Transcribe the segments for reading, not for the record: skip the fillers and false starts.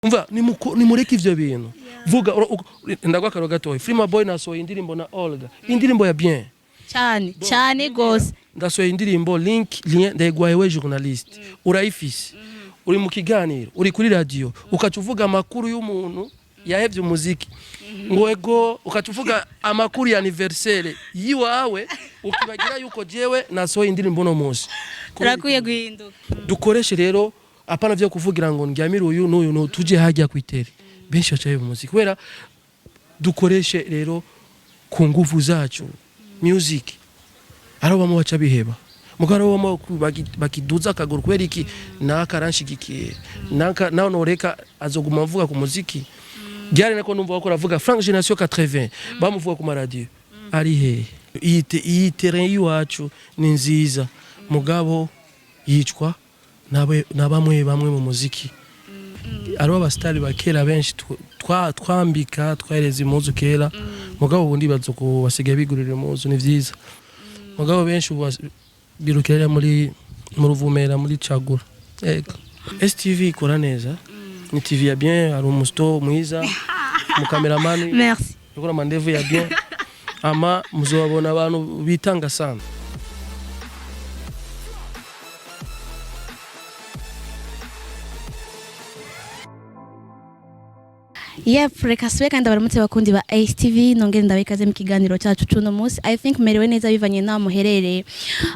Umva nimureke ivyo bintu vuga ndagwa karo gatoyi Freema Boy nasohoye indirimbo na Olga indirimbo ya bien cyane gose ndasohoye indirimbo lien ndayigwaye we journaliste urayifise uri mu kiganiro uri kuri radio ukacuvuga amakuru y'umuntu yahevye umuziki ngo ego ukacuvuga amakuru ya anniversaire yiwawe ukibagira yuko jewe nasohoye indirimbo no munsi turakwiye guhinduka dukoreshe rero apana vyo kuvugira ngo ndyamira uyu n'uyu no tuje hajya kwitere benshi bacaye mu muziki kubera dukoreshe rero ku nguvu zacu music aro bamwe baca biheba mugaro bamwe bakiduza akaguru kubera iki nakaranshyigikiye noreka azoguma avuga ku muziki byari nako numva ko ravuga Frank Generation 80 bamuvuga ku radio ari he iyi terrain yiwacu ni nziza mugabo yicwa nabamwe mu muziki aro abastari bakera benshi twambika twahereza impuzu kera mugabo ubundi bazoko basigaye bigurira impuzu ni vyiza mugabo benshi birukira muri mu Ruvumera muri Cagura ego STV ikora neza ni TV ya bien ari umusto mwiza mu cameraman merci ukora mandevu ya bien ama muzobabona abantu bitanga sana. Yep, reka suwe kandi abaramutse bakundi ba ASTV nongere ndabikaze mu kiganiro cyacu cuno munsi. I think merewe neza bivanye na muherere.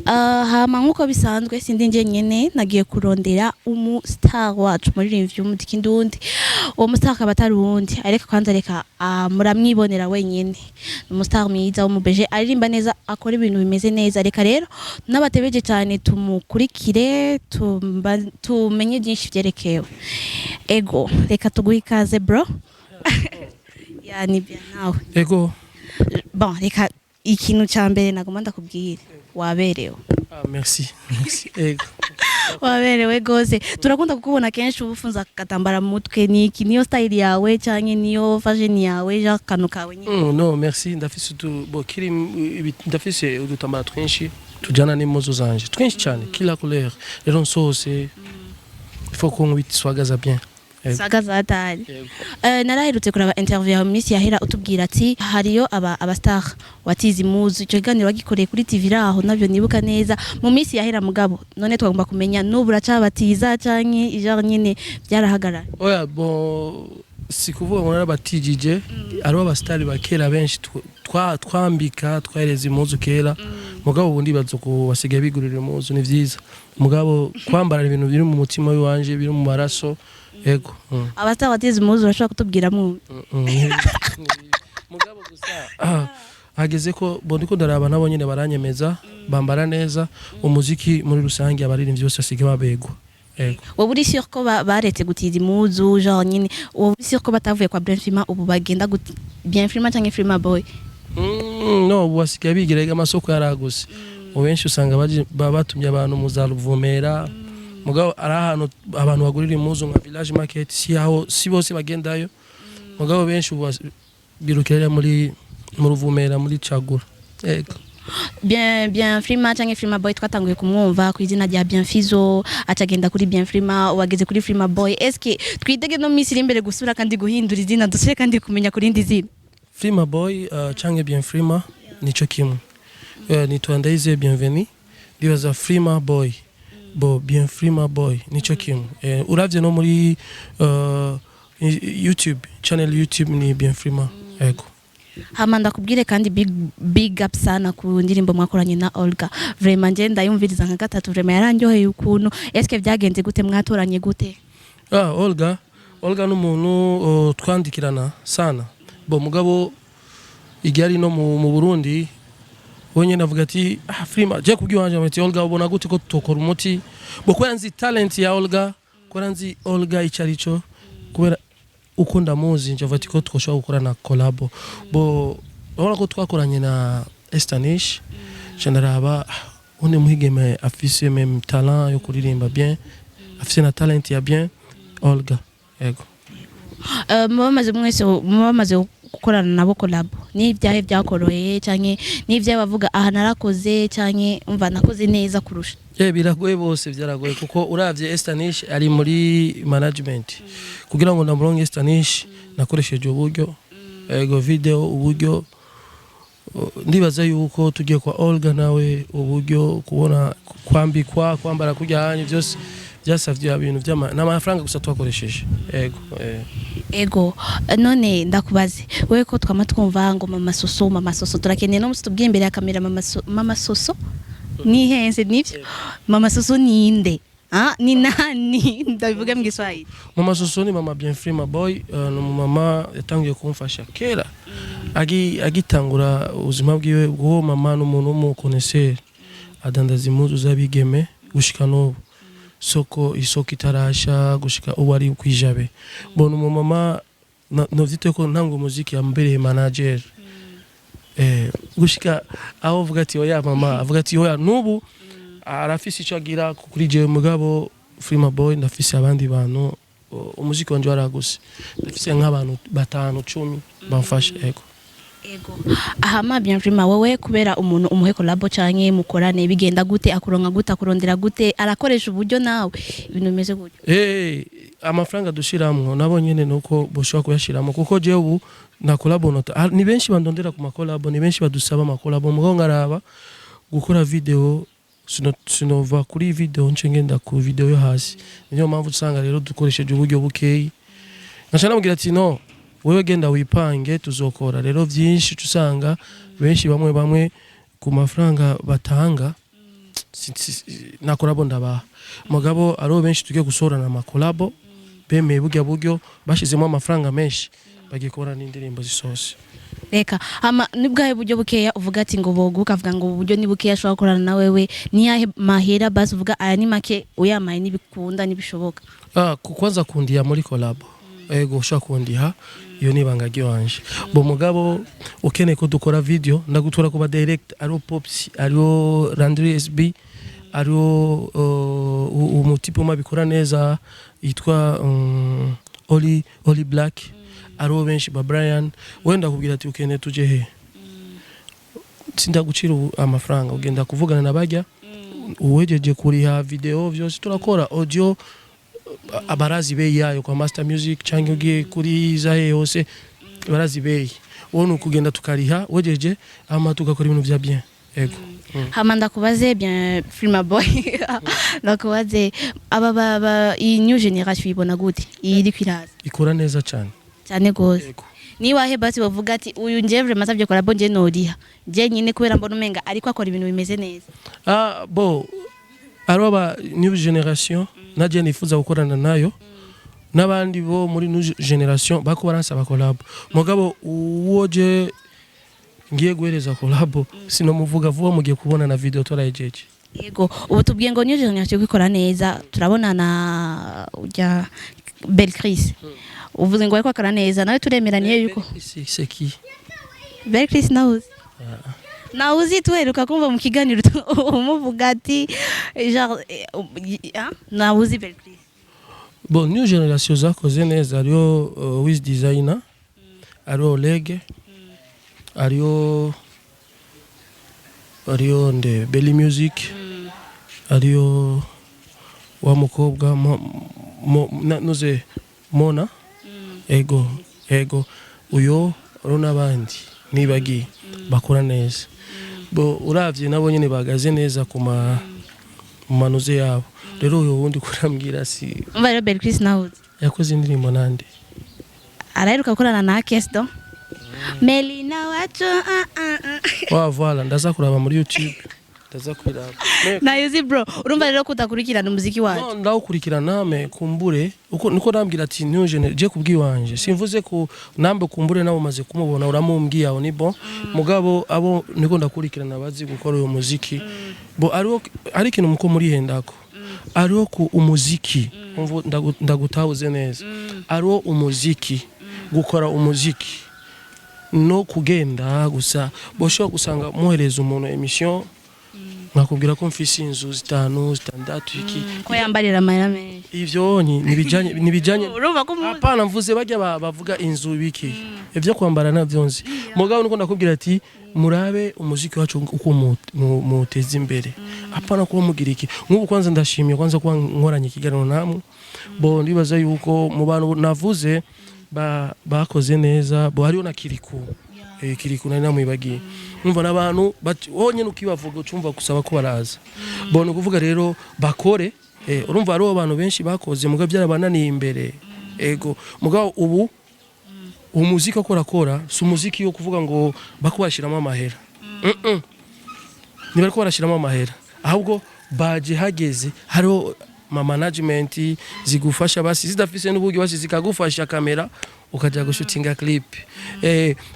Hama nkuko bisanzwe sindi nje nyene nagiye kurondera umustar wacu muri review umuziki ndundi. Uwo mustar kabatari wundi ariko kwanza reka muramwibonera wenyene. Umustar mwiza w'umubeje aririmba neza akora ibintu bimeze neza reka rero nabatebeje cyane tumukurikire tumenye byinshi byerekewe. Ego reka tuguhikaze bro. Yani bien nawe ego bon reka ikintu cyambere nagoma ndakubwira waberewe merci ego waberewe gose turakunda kukubona kenshi ubufunza katambara mu mutwe niki niyo style yawe cyanye niyo fashion yawe ja kanukawe nyine no merci ndafise bokiri ndafise udutambara twinshi tujana n'impuzu zanje twinshi cyane kila couleur rero nsose il faut qu'on bitwagaza bien Sagaza atari naraherutse kuraba interview ya Miss Yahera utubwira ati hariyo abastar watizi muzu cyo ganiro wagikoreye kuri TV raho navyo nibuka neza mu Miss Yahera mugabo none twagomba kumenya nubura cabatiza canke ijoro nyine byarahagarara oya bo sikuvuga ngo narabatijije ari abastari bakera benshi twambika twahereza impuzu kera mugabo ubundi bazoko basigaye bigurira impuzu ni vyiza mugabo kwambara ibintu biri mu mutima wanje biri mu maraso ego abasta watize muzu urashaka kutubwira mu mugabo gusa hageze ko bondiko ndaraba nabo nyene baranyemeza bambara neza umuziki muri rusange abaririmbyi bose basigaye babegwa ego wowe uri sûr ko baretse gutiza muzu genre nyine wowe uri sûr ko batavuye kwa Bienfreema ubu bagenda guti Bienfreema cyangwa Freema Boy no basigaye bigirega amasoko yaraguse ubenshi usanga batumye abantu mu za Ruvumera mugabo ari ahantu abantu bagurira impuzu nka village market si bose bagendayo mugabo benshi birukira muri mu Ruvumera muri Cagura ego Bienfreema cyangwa Freema Boy twatanguye kumwumva ku izina rya Bienfizo atagenda kuri Bienfreema wageze kuri Freema Boy eske twidege no Miss imbere gusura kandi guhindura izina dusire kandi kumenya kuri ndi zina Freema Boy cyangwa Bienfreema nico kimwe nitwa Ndaize bienvenue ndibaza Freema Boy Bienfreema Boy nico kimwe uravye no muri YouTube channel YouTube ni Bienfreema ego hama ndakubwire kandi big up sana ku ndirimbo mwakoranye na Olga vraiment nje ndayumviriza nka gatatu vraiment yarandyoheye ukuntu eske byagenze gute mwatoranye gute Olga n'umuntu twandikirana sana mugabo igari no mu Burundi wonye navuga ati Freema je kubwiwanje amati Olga ubona gute ko tokora umuti ko yanzi talent ya Olga ko yanzi Olga icarico kubera ukunda muzi nje avati ko twoshobora gukora na collabo ubona ko twakoranye na Estanish generaba une muhigeme afise même talent yo kuririmba bien afise na talent ya bien Olga ego mwamaze gukorana nabo collabo n'ibyahe byakoroheye canke n'ivyahe bavuga aha narakoze canke umva nakoze neza kurusha? Biragoye bose byaragoye kuko uravye Estanish ari muri management kugira ngo ndamuronke Estanish nakoresheje uburyo ego video uburyo ndibaza yuko tugiye kwa Olga nawe uburyo kubona kwambara kujyanye byose byasavye ibintu n'amafaranga gusa twakoresheje ego none ndakubaze wewe ko twama twumva ngo mama soso turakeneye no mutubwiye imbere ya kamera mama soso ni henze nivyo mama soso ninde ni nani ndabivuga mu Giswahili? Mama soso ni mama Bienfait Maboy no mama yatangiye kumfasha kera agitangura ubuzima bwiwe bwo mama n'umuntu w'umukoneseri adandaza impuzu z'abigeme gushika n'ubu isoko itarasha gushika ubu ari kwijabe bona umumama novyite ko ntangwa umuziki yambereye manager gushika aho avuga ati oya mama avuga ati oya nubu arafise ico agira kuri jewe mugabo Frima Boy ndafise abandi bantu umuziki wanje waraguse ndafise nk'abantu 5-10 bamfasha ego ahama Bienfait wowe kubera umuntu umuhe collabo canke mukorane bigenda gute akuronka gute akurondera gute arakoresha uburyo nawe ibintu bimeze gute? Amafaranga dushiramwo nabo nyene nuko boshobora kuyashiramo kuko jewe ubu na collabo nota ni benshi bandondera ku makolabo ni benshi badusaba amakolabo mugo ngaraba gukora video sinova kuri video ncengenda ku video yo hasi niyo mpamvu usanga rero dukoresheje uburyo bukeyi nashana mugira ati no wewe genda wipange tuzokora rero byinshi tusanga benshi bamwe ku mafaranga batanga na collabo ndabaha mugabo aro benshi tugiye gusorana amakolabo bemeye buryo bashizemo amafaranga menshi bagikora n'indirimbo zisose reka ama nibwaye buryo bukeya uvuga ati ngo boguka avuga ngo uburyo ni bukeya ashobora gukorana na wewe ni yahe mahera basi uvuga aya ni make uyamaye nibikunda nibishoboka? Kwanza kundiya muri collabo ego ushaka kundiha iyo nibanga ryanje bo mugabo ukeneye ko dukora video ndagutura kuba direct ari Pops ari Landry SB ari umutipe umabikora neza yitwa Oli Black ari benshi ba Brian wenda kubwira ati ukeneye tuje he sindagucira amafaranga ugenda kuvugana nabajya uwejeje kuriha video vyose turakora audio abarazi beyi yayo kwa Master Music canke ugiye kuri zahe yose barazi beyi wone ukugenda tukariha wejeje ama tugakora ibintu vya bien ego hama ndakubaze bien Frima Boy ndakubaze aba iyi new generation ibona gute iri kwiraza ikora neza cyane gose ni wahe basi bavuga ati uyu nje vraiment savye collabo nje noriha je nyine kubera mbona umenga ariko akora ibintu bimeze neza? Bo aba new generation naje nifuza gukorana nayo n'abandi bo muri new generation bako baransaba collabo mugabo uwoje ngiye guhereza collabo sino muvuga vuba mugiye kubona na video torayejeje yego ubu tubwiye ngo new generation kwikora neza turabona na ujya Belchris uvuze ngo ariko akora neza nawe turemeraniye yuko seki Belchris nauzi tuheruka kumva mu kiganiro umuvuga ati genre nauzi Belchris. Bon new generation zakoze neza ariyo Wiz Designer ariyo Lege ariyo nde Belly Music ariyo wa mukobwa noze Mona ego uyo rona bandi nibagi bakora neza bo uravye nabo nyene bagaze neza kuma manuze yabo rero uyo wundi kurambwira si umva Belchris nauzi yakoze indirimbo nande araheruka gukorana na Kesto Melina wacu voilà ndaza kuraba muri YouTube ndaza kwiraba nayuzi bro urumva rero kudakurikirana umuziki wacu? No ndawukurikirana me kumbure uko niko nambwira ati new generation je kubwiwanje simvuze ko nambe kumbure nabo maze kumubona uramumbwiye aho ni bon mugabo abo niko ndakurikirana bazi gukora uyo muziki bo ari kintu muko muri hendako ariho ku umuziki ndagutahuze neza ariho umuziki gukora umuziki no kugenda gusa bosho gusanga muhereza umuntu emission nakubwira ko mfise inzu 5 6 iki ko yambarira amahera menshi ivyo nibijanye urumva ko apana mvuze bajya bavuga inzu biki ivyo kwambara navyo nzi mugabo nuko ndakubwira ati murabe umuziki wacu uko muteza imbere apana kuba mugira iki nk'ubu kwanza ndashimye kwanza kuba nkoranye ikiganiro namwe bo ndibaza yuko mu bantu navuze bakoze neza bo hariho na Kiriku nari namwibagiye numva n'abantu wonyene ukibavuga ucumva kusaba ko baraza bo no kuvuga rero bakore urumva hariho abantu benshi bakoze mugabo byarabananiye imbere ego mugabo ubu umuziki ko rakora si umuziki yo kuvuga ngo bakubashiramo amahera niba ko barashiramo amahera ahubwo baje hageze hariho management zigufasha basi zidafise n'uburyo basi zikagufasha kamera ukaja gushutinga clip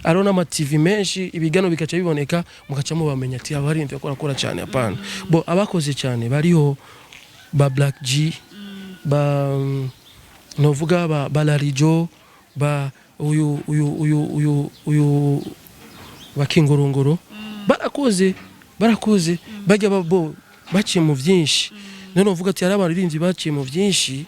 arona ma TV menshi ibigano bikaca biboneka mukaca mubamenya ati abarimvye ko rakora cyane apana bo abakoze cyane bariho ba Black G ba novuga ba Larijo ba uyu bakingorongoro barakoze bajya babo baciye mu byinshi none uvuga ati arabaririmbyi baciye mu byinshi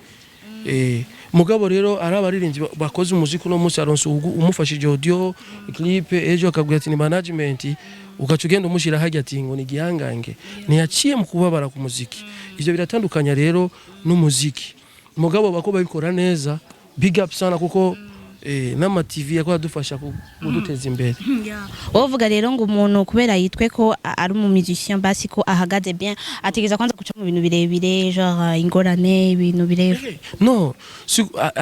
mugabo rero arabaririmbyi bakoze umuziki no munsi aronse umufashije audio clip ejo akabwira ati ni management ukacugenda umushira hajya ati ngo ni gihangange ntiyaciye mu kubabara ku muziki ivyo biratandukanya rero n'umuziki mugabo bako babikora neza big up sana kuko nama TV yakora dufasha kuduteza imbere wovuga rero ngo umuntu kubera yitwe ko ari mu musicien basi ko ahagaze bien ategeza kwanza kuca mu bintu birebire genre ingorane ibintu bireve no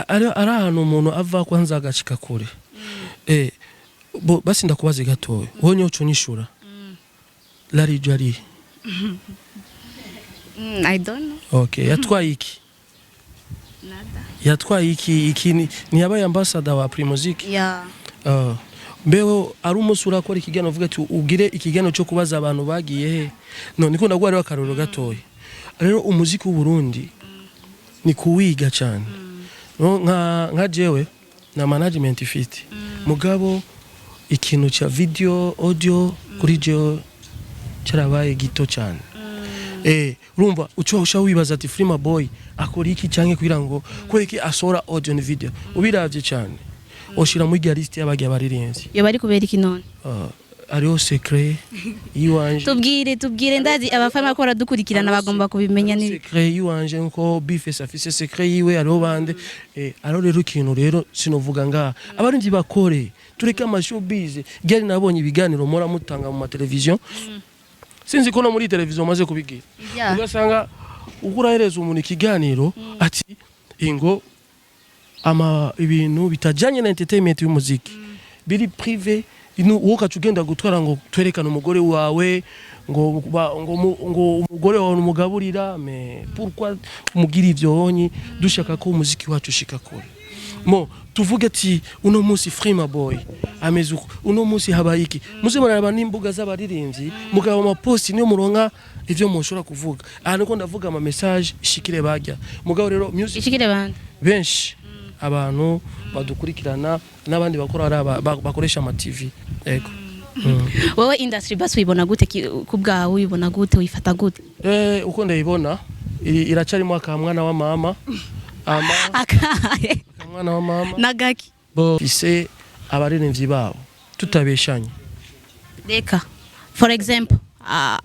ari ahantu umuntu ava kwanza agashika kure basi ndakubaze gatoya wonye ucunishura Larijo ari I don't know okay yatwaye iki yatwaye iki ni yabaye ambassador wa Primusic mbeho ari umunsi urakora ikigano uvuga ati ugire ikigano cyo kubaza abantu bagiye he no niko ndagwa ari akaroro gatoya rero umuziki w'u Burundi ni kuwiga cyane no nka jewe na management ifite mugabo ikintu cha video audio kuri jewe cyarabaye gito cyane urumva ucyo wibaza ati Freema Boy akora iki cyanke kugira ngo kweki asora audio and video ubiravye cyane oshira muri list y'abagi abarirenzi yo bari kubera iki none ariho secret yiwanje tubwire ndazi abafana ko baradukurikirana bagomba kubimenya ni secret yiwanje nko Bifes afise secret yiwe ariho bande ariho rero ikintu rero sinovuga nga abarinzi bakore tureke amashowbiz gari nabonye ibiganiro mora mutanga mu television sinzi ko no muri television maze kubigira ugasanga ukurahereza umuntu ikiganiro ati ingo ama ibintu bitajanye na entertainment y'umuziki biri privé woka cugenda gutwara ngo twerekana umugore wawe ngo umugore wawe umugaburira mais pourquoi umugira ivyo honyi dushaka ko umuziki wacu shika kure mo tuvuge ati uno munsi Freema Boy amezuko uno munsi habayiki muzibona aba nimbuga z'abaririmbyi mugabo ama post niyo muronka ivyo mushobora kuvuga niko ndavuga ama message shikire bajya mugabo rero music ishikire bande benshi abantu badukurikirana n'abandi bakora bakoresha ama TV ego wowe industry basi wibona gute kubwawe wibona gute wifata gute uko ndayibona iracarimo akamwana wa mama mwana wa mama nagaki bo ise abaririmbyi babo tutabeshanye reka for example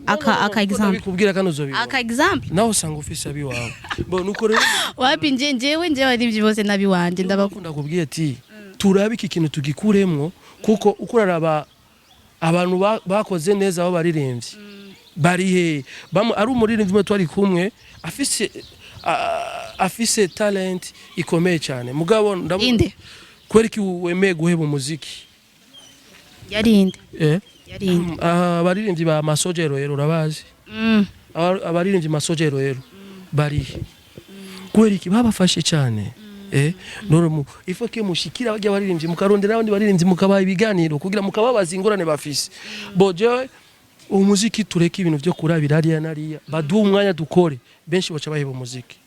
aka example bikubwira kano zo aka example naho sanga ufise abi wawe bo nuko rero wapi njewe barivyi bose nabi wanje ndabakunda kubwiye ati turabe iki kintu tugikuremwo kuko ukuraraba abantu bakoze neza abo baririmbyi bari he ari umuririmbyi mwe twari kumwe afise talent ikomeye cyane mugabo inde kwereki wemeye guheba umuziki yarinde yarinde abaririmbyi ba Masojero rero urabazi abaririmbyi Masojero rero bari kwereki babafashe cyane noro ifoke mushikira bajya baririmbyi mukarondera abandi baririmbyi mukabaha ibiganiro kugira mukababaza ingorane bafise boje umuziki tureke ibintu byo kurabira ariya nariya baduha umwanya dukore benshi baca baheba umuziki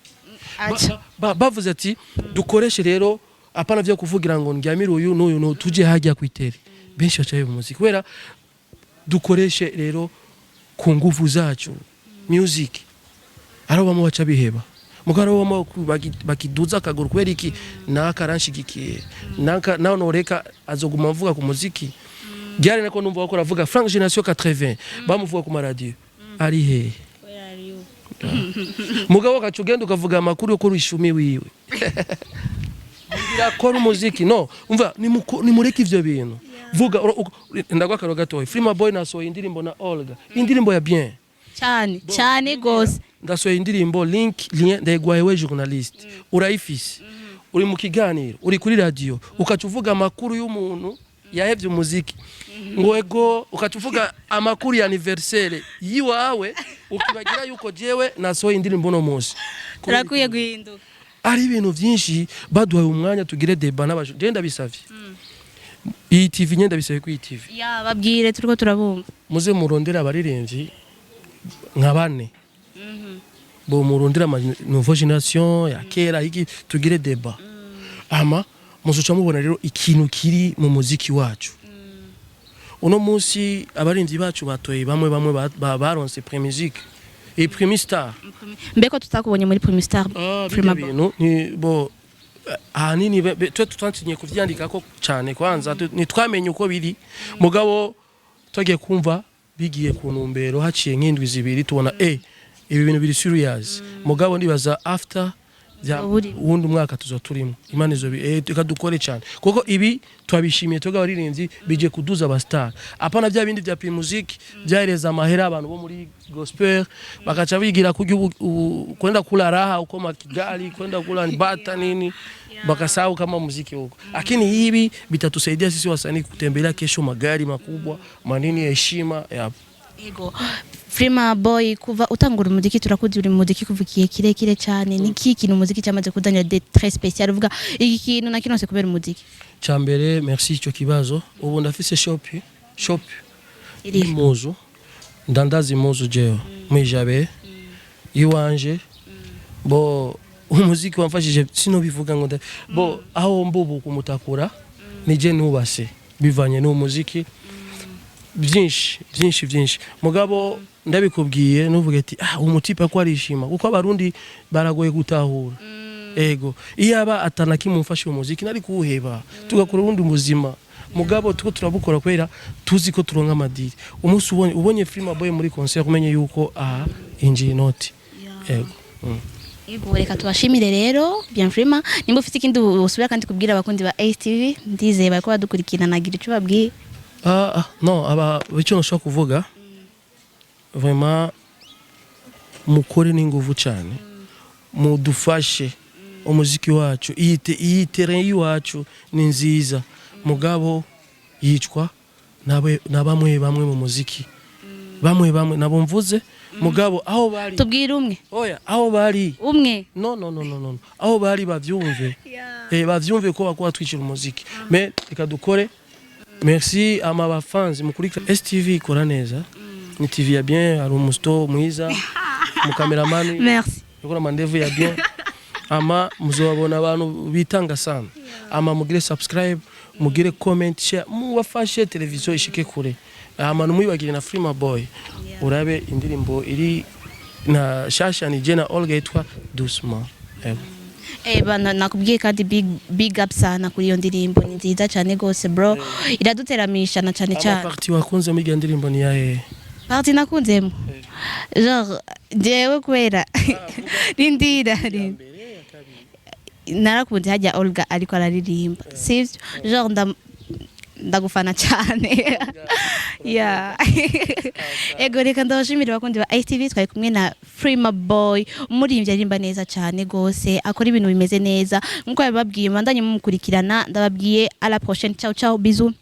bavuze ati dukoreshe rero apana byo kuvugira ngo ndyamire uyu n'uyu no tuje hajya kwitere benshi baca baheba umuziki kubera dukoreshe rero ku nguvu zacu music aro bamwe baca biheba mugaro wamo bakiduza akaguru kubera iki nakaranshigikiye naho noreka azoguma mvuga ku muziki byari nako numva ko ravuga Frank Generation 80 bamuvuga ku radio ari he mugabo kacugenda ukavuga amakuru yo kuri ishumi wiwe kora umuziki no umva ni mureke ivyo bintu vuga ndagwa karo gatoyi Frima Boy nasohoye indirimbo na Olga indirimbo ya bien cyane gose ndasohoye indirimbo lien ndegwayewe journaliste urayifise uri mu kiganiro uri kuri radio ukacuvuga amakuru y'umuntu yahevye umuziki ngwego ukacuvuga amakuru ya anniversaire yiwawe ukibagira yuko jewe nasohoye indirimbo no munsi turakuye guhinduka ari ibintu byinshi baduhaye umwanya tugire deba n'abaje genda bisavye iyi TV nyenda bisavye ku TV babwire turiko turabumva muze murondera abaririmbyi nka bane bo murondera nouveau generation ya kera iki tugire deba ama muzuca mubona rero ikintu kiri mu muziki wacu uno munsi abarinzi bacu batoye bamwe baronse pre-musique et Premier Star mbeko tutakubonye muri Premier Star Frima Boy ni bo ahanini twe tutantinye kuvyandika ko cyane kwanza nitwamenye uko biri mugabo twagiye kumva bigiye ku ntumbero haciye nk'indwi zibiri tubona ibi bintu biri serious mugabo ndibaza after wundi mwaka tuzoturimo imana izo ikadukore cyane kuko ibi twabishimiye toga baririnzi bije kuduza aba star apana bya bindi bya music byahereza amahera abantu bo muri gospel bakaca bigira kwenda kula raha uko makigali kwenda kula bata nini bakasahau kama muziki huko lakini hivi bitatusaidia sisi wasanii kutembelea kesho magari makubwa manini ya heshima ego Frima Boy kuva utangura umuziki turakuzi uri muziki kuvukiye kirekire cyane niki kintu umuziki cyamaze kudanya de très spécial uvuga iki kintu nakinose kubera umuziki cyambere merci cyo kibazo ubu ndafise shop iri muzu ndandazi muzu jeo mwijabe iwanje bo umuziki wamfashije sino bivuga ngo bo aho mbubu kumutakura nije nubase bivanye n'umuziki byinshi mugabo ndabikubwiye nuvuga ati umutipa ko arishima kuko abarundi baragoye gutahura ego iyaba atanakimumfashe umuziki nari kuheba tugakora urundi muzima mugabo tuko turabukora kwera tuzi ko turonka amadiri umunsi ubonye Frima Boy muri concert umenye yuko inji noti ego ego reka tubashimire rero bien Frima nimba ufite ikindi usubira kandi kubwira abakundi ba ASTV ndizeye bako badukurikirana nagira ico babwiye non icyo nashaka kuvuga vraiment mukore n'inguvu cyane mudufashe umuziki wacu iyi terrain yiwacu ni nziza mugabo yicwa nabamwe mu muziki bamwe nabo mvuze mugabo aho bari tubwira umwe oya aho bari umwe no aho bari bavyumve bavyumve ko bakwa twicira umuziki mais ikadukore. Merci à ma fans mukurika STV ikora neza ni TV ya bien ari umusto mwiza mu cameraman merci yokora mandevu ya bien ama muzobona abantu bitanga sana ama mugire subscribe mugire comment share muwafashe televiziyo ishike kure ama numwibagire na Frima Boy urabe indirimbo iri na shasha ni jena Olga itwa doucement bana nakubwiye kandi big up sana kuri iyo ndirimbo ni nziza cyane gose bro iraduteramisha na cyane cyane parti wakunze muri iyo ndirimbo ni yahe parti nakunzemo genre jewe kwera rindira narakunze hajya Olga ariko araririmba sivyo genre ndagufana cyane ego reka ndabashimira abakundi ba ASTV twari kumwe na Frima Boy umuririmbyi arimba neza cyane gose akora ibintu bimeze neza nkuko bababwiye mandanye mumukurikirana ndababwiye à la prochaine ciao bisous.